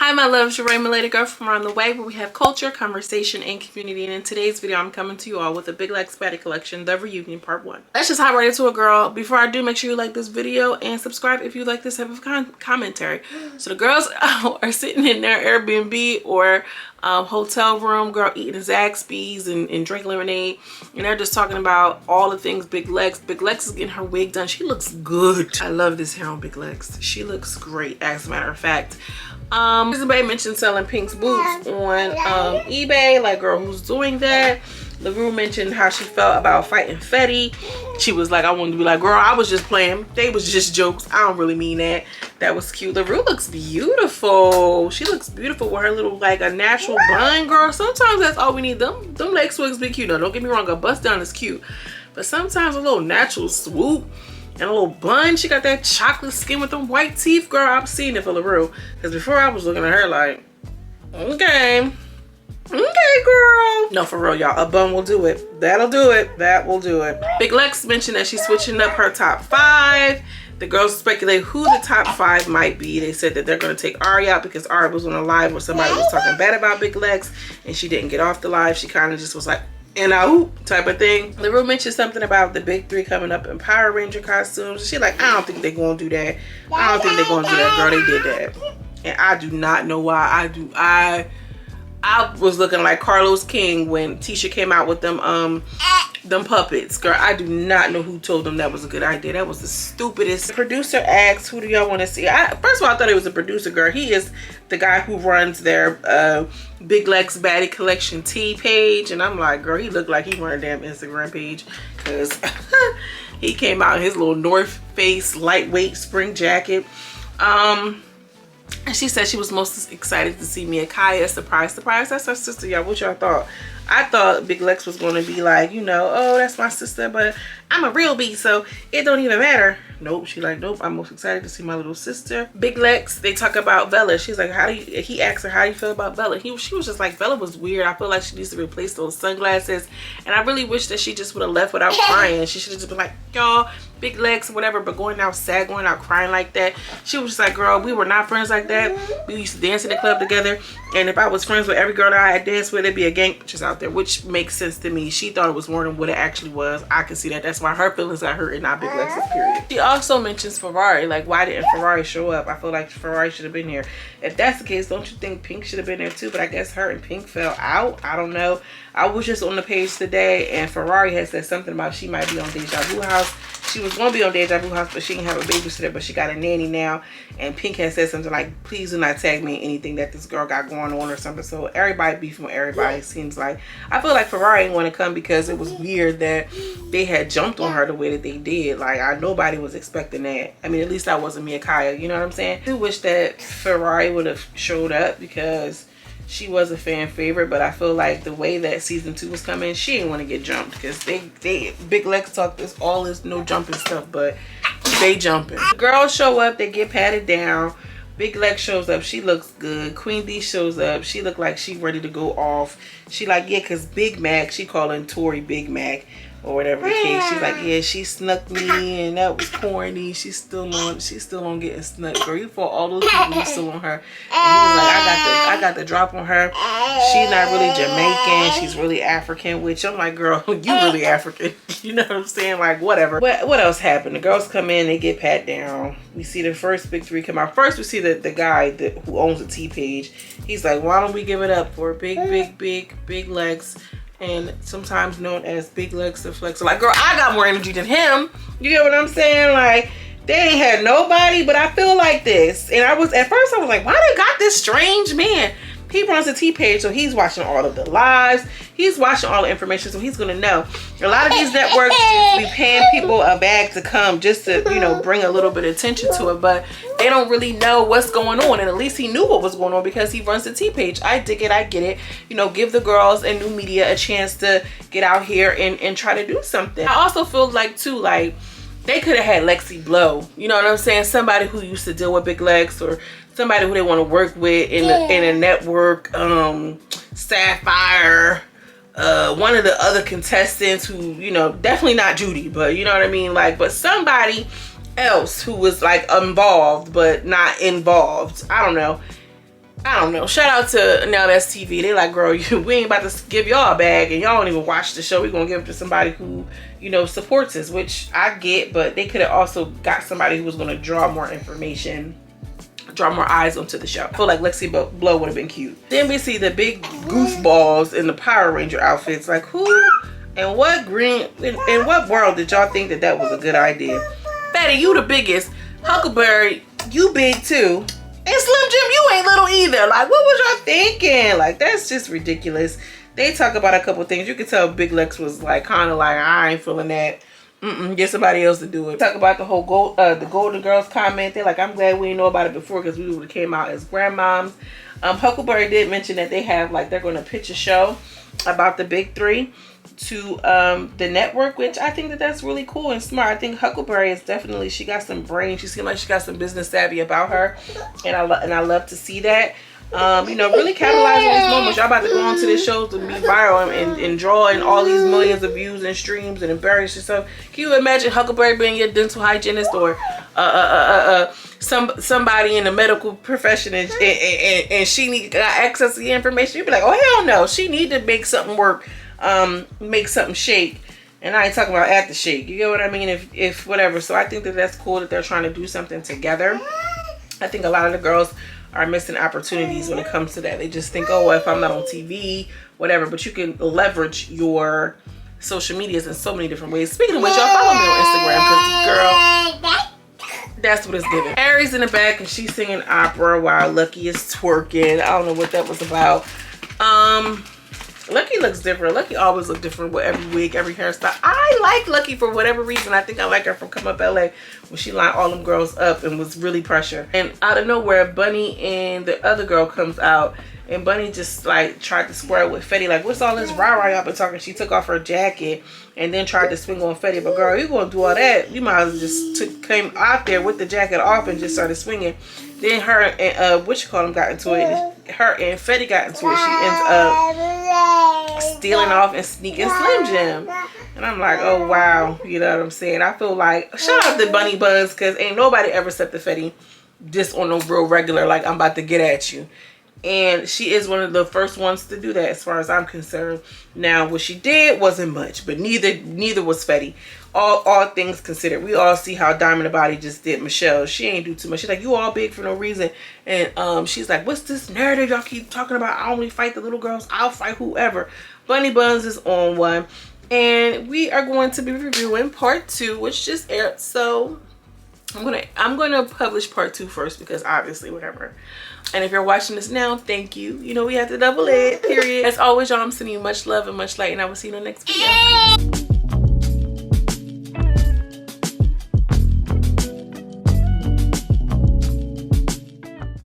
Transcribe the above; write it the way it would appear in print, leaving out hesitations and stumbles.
Hi my loves, your my lady girl from around the way, where we have culture, conversation, and community. And in today's video, I'm coming to you all with a big Lex Baddie collection, the reunion part 1. Let's just hop right into it, girl. Before I do, make sure you like this video and subscribe if you like this type of commentary. So the girls are sitting in their Airbnb or hotel room, girl, eating Zaxby's and drinking lemonade, and they're just talking about all the things Big Lex. Big Lex is getting her wig done. She looks good. I love this hair on Big Lex. She looks great, as a matter of fact. Somebody mentioned selling Pink's boots on eBay. Like, girl, who's doing that? LaRue mentioned how she felt about fighting Fetty. She was like, I wanted to be like, girl, I was just playing. They was just jokes. I don't really mean that. That was cute. LaRue looks beautiful. She looks beautiful with her little, like, a natural bun, girl. Sometimes that's all we need. Them leg wigs be cute. Now, don't get me wrong, a bust down is cute. But sometimes a little natural swoop and a little bun. She got that chocolate skin with them white teeth, girl. I've seen it for LaRue. Because before I was looking at her like, okay. Okay, girl. No, for real, y'all. A bun will do it. That'll do it. That will do it. Big Lex mentioned that she's switching up her top 5. The girls speculate who the top 5 might be. They said that they're going to take Ari out because Ari was on a live where somebody was talking bad about Big Lex and she didn't get off the live. She kind of just was like, and out type of thing. LaRue mentioned something about the big 3 coming up in Power Ranger costumes. She like, I don't think they're going to do that. I don't think they're going to do that. Girl, they did that. And I do not know why. I was looking like Carlos King when Tisha came out with them puppets. Girl, I do not know who told them that was a good idea. That was the stupidest. The producer asked, who do y'all want to see? First of all, I thought it was a producer, girl. He is the guy who runs their Big Lex Baddie Collection T page. And I'm like, girl, he looked like he run a damn Instagram page. Because he came out in his little North Face lightweight spring jacket. And she said she was most excited to see Mia surprise. That's her sister, y'all. What y'all thought? I thought Big Lex was going to be like, you know, oh, that's my sister, but I'm a real bee, so it don't even matter. Nope. She like, nope, I'm most excited to see my little sister. Big Lex, they talk about Bella. She's like, he asked her, how do you feel about Bella? She was just like, Bella was weird. I feel like she needs to replace those sunglasses. And I really wish that she just would have left without crying. She should have just been like, y'all, Big Lex, whatever, but going out sad, going out crying like that. She was just like, girl, we were not friends like that. We used to dance in the club together. And if I was friends with every girl that I had danced with, it'd be a gang bitches out there, which makes sense to me. She thought it was more than what it actually was. I can see that. That's why her feelings got hurt and not Big Lex's, period. She also mentions Ferrari. Like, why didn't Ferrari show up? I feel like Ferrari should have been here. If that's the case, don't you think Pink should have been there too? But I guess her and Pink fell out. I don't know. I was just on the page today and Ferrari had said something about she might be on Deja Vu House. She was going to be on Deja Vu House, but she didn't have a babysitter, but she got a nanny now. And Pink had said something like, please do not tag me in anything that this girl got going on or something. So everybody beefing with everybody, seems like. I feel like Ferrari didn't want to come because it was weird that they had jumped on her the way that they did. Like, nobody was expecting that. I mean, at least that wasn't Mia Kaya, you know what I'm saying? I do wish that Ferrari would have showed up because she was a fan favorite, but I feel like the way that season 2 was coming, she didn't want to get jumped because they Big Lex talk all this no jumping stuff, but they jumping. Girls show up, they get patted down. Big Lex shows up, she looks good. Queen D shows up, she looked like she ready to go off. She like, yeah, because Big Mac, she calling Tori Big Mac or whatever the case. She's like, yeah, she snuck me and that was corny. She's still on getting snuck. Girl, you fought all those people who's still on her. And he was like, I got the drop on her. She's not really Jamaican. She's really African, which I'm like, girl, you really African. You know what I'm saying? Like, whatever. What else happened? The girls come in, they get pat down. We see the first big 3 come out. First, we see the guy who owns the T page. He's like, why don't we give it up for Big Lex, and sometimes known as Big Lex the Flexer. Like, girl, I got more energy than him. You get what I'm saying? Like, they ain't had nobody, but I feel like this. And at first I was like, why they got this strange man? He runs the T page, so he's watching all of the lives. He's watching all the information, so he's gonna know. A lot of these networks be paying people a bag to come just to, you know, bring a little bit of attention to it, but they don't really know what's going on. And at least he knew what was going on because he runs the T page. I dig it, I get it. You know, give the girls and new media a chance to get out here and try to do something. I also feel like too, like, they could have had Lexi Blow, you know what I'm saying? Somebody who used to deal with Big Lex, or somebody who they want to work with in a network. Sapphire, one of the other contestants who, you know, definitely not Judy, but you know what I mean? Like, but somebody else who was like involved but not involved. I don't know. I don't know. Shout out to Now That's TV. They like, girl, we ain't about to give y'all a bag and y'all don't even watch the show. We're going to give it to somebody who, you know, supports us, which I get, but they could have also got somebody who was going to draw more information, draw more eyes onto the show. I feel like Lexi Blow would have been cute. Then we see the big goofballs in the Power Ranger outfits. Like, who and what in what world did y'all think that was a good idea? Betty, you the biggest. Huckleberry, you big too. And Slim Jim, you ain't little either. Like, what was y'all thinking? Like, that's just ridiculous. They talk about a couple things. You can tell Big Lex was like, kind of like, I ain't feeling that. Get somebody else to do it. Talk about the whole the Golden Girls comment. They're like, I'm glad we didn't know about it before because we would have came out as grandmoms. Huckleberry did mention that they have, like, they're going to pitch a show about the big three to the network, which I think that's really cool and smart. I think Huckleberry is definitely, she got some brain. She seems like she got some business savvy about her, and I love to see that. You know, really capitalize on these moments. Y'all about to go on to this show to be viral and draw in all these millions of views and streams and embarrass yourself. Can you imagine Huckleberry being your dental hygienist or somebody in the medical profession and she got access to the information? You'd be like, oh hell no, she need to make something work. Make something shake, and I ain't talking about at the shake, you get what I mean, if whatever. So I think that's cool that they're trying to do something together. I think a lot of the girls are missing opportunities when it comes to that. They just think, oh, if I'm not on TV, whatever, but you can leverage your social medias in so many different ways. Speaking of which, y'all follow me on Instagram, because girl, that's what it's giving. Aries in the back and she's singing opera while Lucky is twerking. I don't know what that was about. Lucky looks different. Lucky always look different with every wig, every hairstyle. I like Lucky for whatever reason. I think I like her from Come Up LA when she lined all them girls up and was really pressure. And out of nowhere, Bunny and the other girl comes out, and Bunny just like tried to square with Fetty. Like, what's all this rah-rah y'all been talking? She took off her jacket and then tried to swing on Fetty. But girl, you gonna do all that? You might as well just came out there with the jacket off and just started swinging. Then her and got into it. Her and Fetty got into it. She ends up stealing off and sneaking Slim Jim. And I'm like, oh wow, you know what I'm saying? I feel like, shout out to Bunny Buzz, because ain't nobody ever said to Fetty just on no real regular, like, I'm about to get at you. And she is one of the first ones to do that as far as I'm concerned. Now, what she did wasn't much, but neither was Fetty. All things considered, we all see how Diamond the Body just did Michelle. She ain't do too much. She's like, you all big for no reason. And she's like, what's this narrative y'all keep talking about? I only fight the little girls. I'll fight whoever. Bunny Buns is on one. And we are going to be reviewing part 2, which just aired. So I'm gonna publish part 2 first, because obviously whatever. And if you're watching this now, thank you. You know we have to double it, period. As always, y'all, I'm sending you much love and much light, and I will see you in the next video.